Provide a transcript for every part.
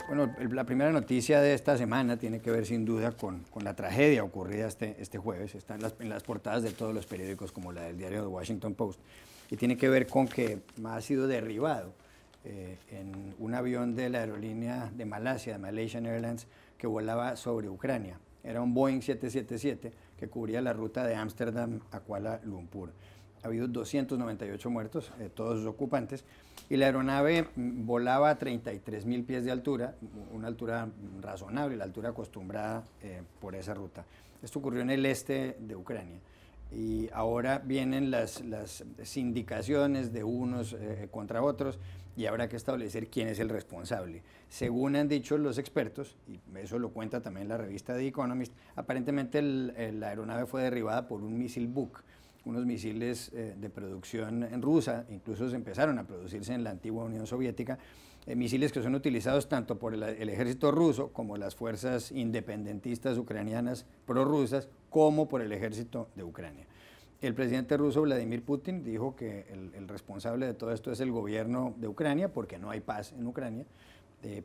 Bueno, la primera noticia de esta semana tiene que ver sin duda con la tragedia ocurrida este jueves. Está en las portadas de todos los periódicos, como la del diario The Washington Post, y tiene que ver con que ha sido derribado en un avión de la aerolínea de Malasia, de Malaysian Airlines, que volaba sobre Ucrania. Era un Boeing 777 que cubría la ruta de Ámsterdam a Kuala Lumpur. Ha habido 298 muertos, todos sus ocupantes, y la aeronave volaba a 33.000 pies de altura, una altura razonable, la altura acostumbrada por esa ruta. Esto ocurrió en el este de Ucrania. Y ahora vienen las sindicaciones de unos contra otros y habrá que establecer quién es el responsable. Según han dicho los expertos, y eso lo cuenta también la revista The Economist, aparentemente la aeronave fue derribada por un misil Buk, unos misiles de producción en rusa, incluso se empezaron a producirse en la antigua Unión Soviética, misiles que son utilizados tanto por el ejército ruso como las fuerzas independentistas ucranianas prorrusas, como por el ejército de Ucrania. El presidente ruso Vladimir Putin dijo que el responsable de todo esto es el gobierno de Ucrania, porque no hay paz en Ucrania.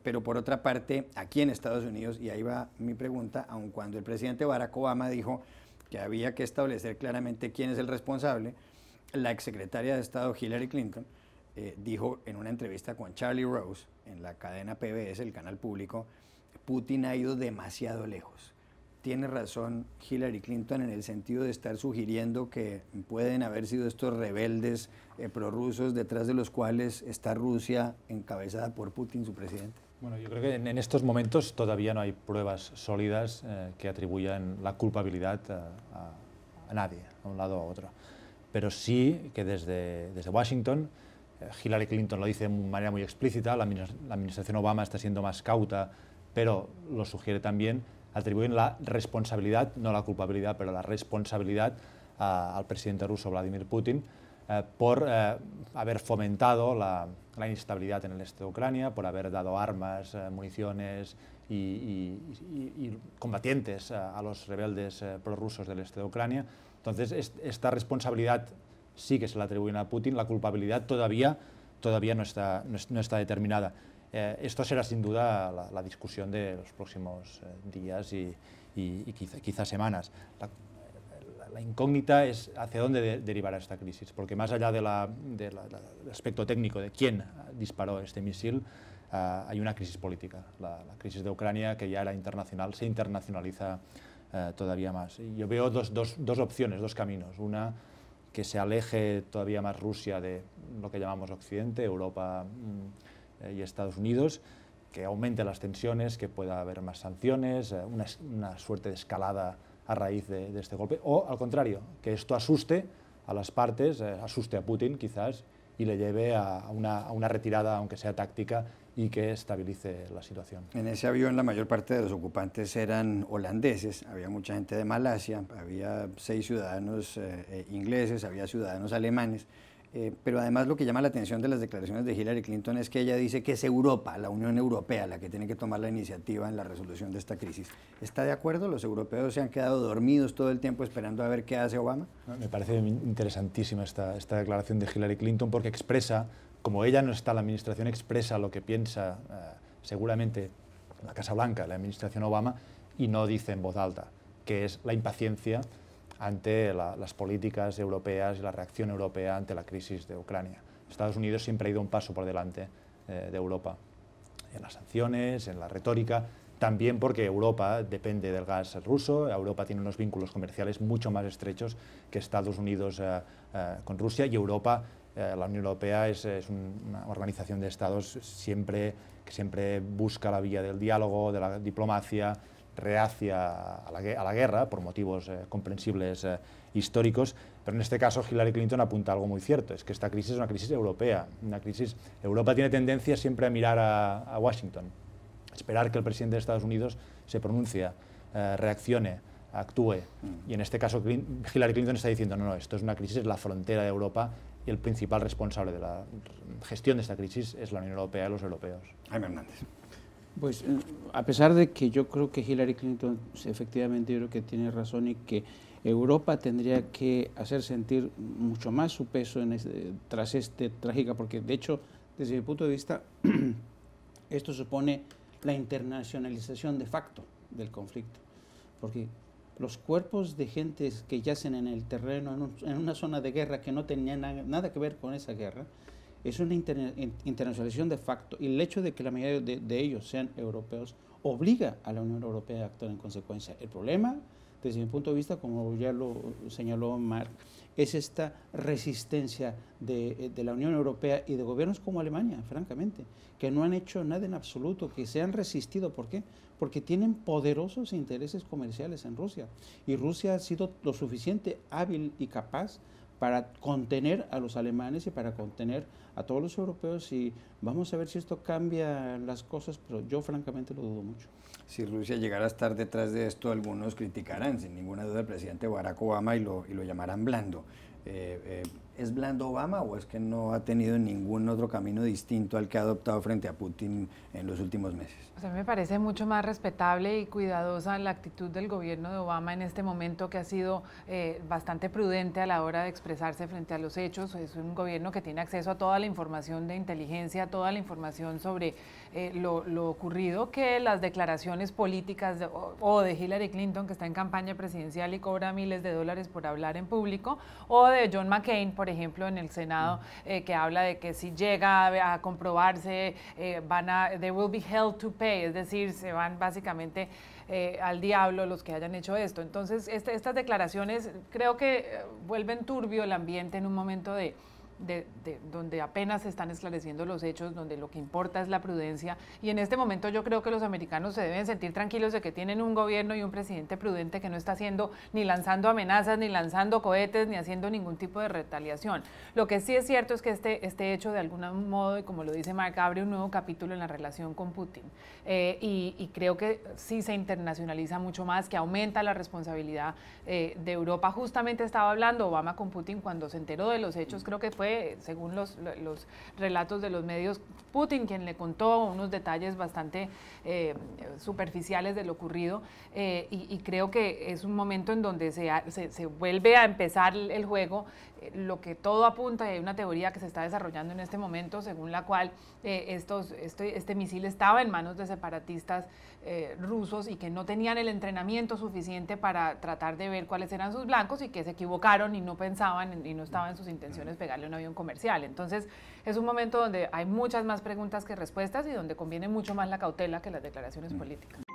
Pero por otra parte, aquí en Estados Unidos, y ahí va mi pregunta, aun cuando el presidente Barack Obama dijo que había que establecer claramente quién es el responsable, la exsecretaria de Estado Hillary Clinton dijo en una entrevista con Charlie Rose en la cadena PBS, el canal público, Putin ha ido demasiado lejos. Tiene razón Hillary Clinton en el sentido de estar sugiriendo que pueden haber sido estos rebeldes prorrusos detrás de los cuales está Rusia encabezada por Putin, su presidente. Bueno, yo creo que en estos momentos todavía no hay pruebas sólidas que atribuyan la culpabilidad a nadie, a un lado o a otro. Pero sí que desde Washington, Hillary Clinton lo dice de manera muy explícita, la administración Obama está siendo más cauta, pero lo sugiere también, atribuyen la responsabilidad, no la culpabilidad, pero la responsabilidad al presidente ruso Vladimir Putin por haber fomentado la inestabilidad en el este de Ucrania, por haber dado armas, municiones y combatientes a los rebeldes prorrusos del este de Ucrania. Entonces, esta responsabilidad sí que se la atribuyen a Putin, la culpabilidad todavía no está determinada. Esto será sin duda la discusión de los próximos días y quizá semanas. La incógnita es hacia dónde derivará esta crisis, porque más allá del aspecto técnico de quién disparó este misil, hay una crisis política. La crisis de Ucrania, que ya era internacional, se internacionaliza todavía más. Y yo veo dos opciones, dos caminos. Una, que se aleje todavía más Rusia de lo que llamamos Occidente, Europa y Estados Unidos, que aumente las tensiones, que pueda haber más sanciones, una suerte de escalada a raíz de este golpe, o al contrario, que esto asuste a las partes, asuste a Putin quizás, y le lleve a una retirada, aunque sea táctica, y que estabilice la situación. En ese avión la mayor parte de los ocupantes eran holandeses, había mucha gente de Malasia, había 6 ciudadanos ingleses, había ciudadanos alemanes, pero además lo que llama la atención de las declaraciones de Hillary Clinton es que ella dice que es Europa, la Unión Europea, la que tiene que tomar la iniciativa en la resolución de esta crisis. ¿Está de acuerdo? ¿Los europeos se han quedado dormidos todo el tiempo esperando a ver qué hace Obama? Me parece interesantísima esta declaración de Hillary Clinton, porque expresa, como ella no está en la administración, expresa lo que piensa seguramente la Casa Blanca, la administración Obama, y no dice en voz alta, que es la impaciencia ante las políticas europeas y la reacción europea ante la crisis de Ucrania. Estados Unidos siempre ha ido un paso por delante de Europa, en las sanciones, en la retórica, también porque Europa depende del gas ruso, Europa tiene unos vínculos comerciales mucho más estrechos que Estados Unidos con Rusia, y Europa, la Unión Europea es una organización de estados que siempre busca la vía del diálogo, de la diplomacia, reacia a la guerra por motivos comprensibles históricos, pero en este caso Hillary Clinton apunta algo muy cierto, es que esta crisis es una crisis europea, Europa tiene tendencia siempre a mirar a Washington, esperar que el presidente de Estados Unidos se pronuncie, reaccione, actúe, y en este caso Hillary Clinton está diciendo no, esto es una crisis, es la frontera de Europa, y el principal responsable de la gestión de esta crisis es la Unión Europea y los europeos. Jaime Hernández. Pues a pesar de que yo creo que Hillary Clinton efectivamente yo creo que tiene razón y que Europa tendría que hacer sentir mucho más su peso tras trágica, porque de hecho Desde mi punto de vista, esto supone la internacionalización de facto del conflicto, porque los cuerpos de gentes que yacen en el terreno, en una zona de guerra que no tenía nada que ver con esa guerra, es una internacionalización de facto, y el hecho de que la mayoría de ellos sean europeos obliga a la Unión Europea a actuar en consecuencia. El problema, desde mi punto de vista, como ya lo señaló Marc, es esta resistencia de la Unión Europea y de gobiernos como Alemania, francamente, que no han hecho nada en absoluto, que se han resistido. ¿Por qué? Porque tienen poderosos intereses comerciales en Rusia, y Rusia ha sido lo suficiente hábil y capaz para contener a los alemanes y para contener a todos los europeos, y vamos a ver si esto cambia las cosas, pero yo francamente lo dudo mucho. Si Rusia llegara a estar detrás de esto, algunos criticarán sin ninguna duda al presidente Barack Obama y lo llamarán blando. ¿Es blando Obama o es que no ha tenido ningún otro camino distinto al que ha adoptado frente a Putin en los últimos meses? Pues a mí me parece mucho más respetable y cuidadosa la actitud del gobierno de Obama en este momento, que ha sido bastante prudente a la hora de expresarse frente a los hechos. Es un gobierno que tiene acceso a toda la información de inteligencia, toda la información sobre lo ocurrido, que las declaraciones políticas o de Hillary Clinton, que está en campaña presidencial y cobra miles de dólares por hablar en público, o de John McCain, por ejemplo, en el Senado, que habla de que si llega a comprobarse, they will be held to pay, es decir, se van básicamente al diablo los que hayan hecho esto. Entonces, estas declaraciones creo que vuelven turbio el ambiente en un momento donde apenas se están esclareciendo los hechos, donde lo que importa es la prudencia, y en este momento yo creo que los americanos se deben sentir tranquilos de que tienen un gobierno y un presidente prudente que no está haciendo ni lanzando amenazas, ni lanzando cohetes, ni haciendo ningún tipo de retaliación. Lo que sí es cierto es que este hecho de algún modo, y como lo dice Marc, abre un nuevo capítulo en la relación con Putin, y creo que sí se internacionaliza mucho más, que aumenta la responsabilidad de Europa. Justamente estaba hablando Obama con Putin cuando se enteró de los hechos, creo que fue, según los relatos de los medios, Putin quien le contó unos detalles bastante superficiales de lo ocurrido, y creo que es un momento en donde se vuelve a empezar el juego. Lo que todo apunta, y hay una teoría que se está desarrollando en este momento, según la cual este misil estaba en manos de separatistas rusos, y que no tenían el entrenamiento suficiente para tratar de ver cuáles eran sus blancos, y que se equivocaron y no pensaban y no estaban en sus intenciones pegarle un avión comercial. Entonces es un momento donde hay muchas más preguntas que respuestas, y donde conviene mucho más la cautela que las declaraciones políticas.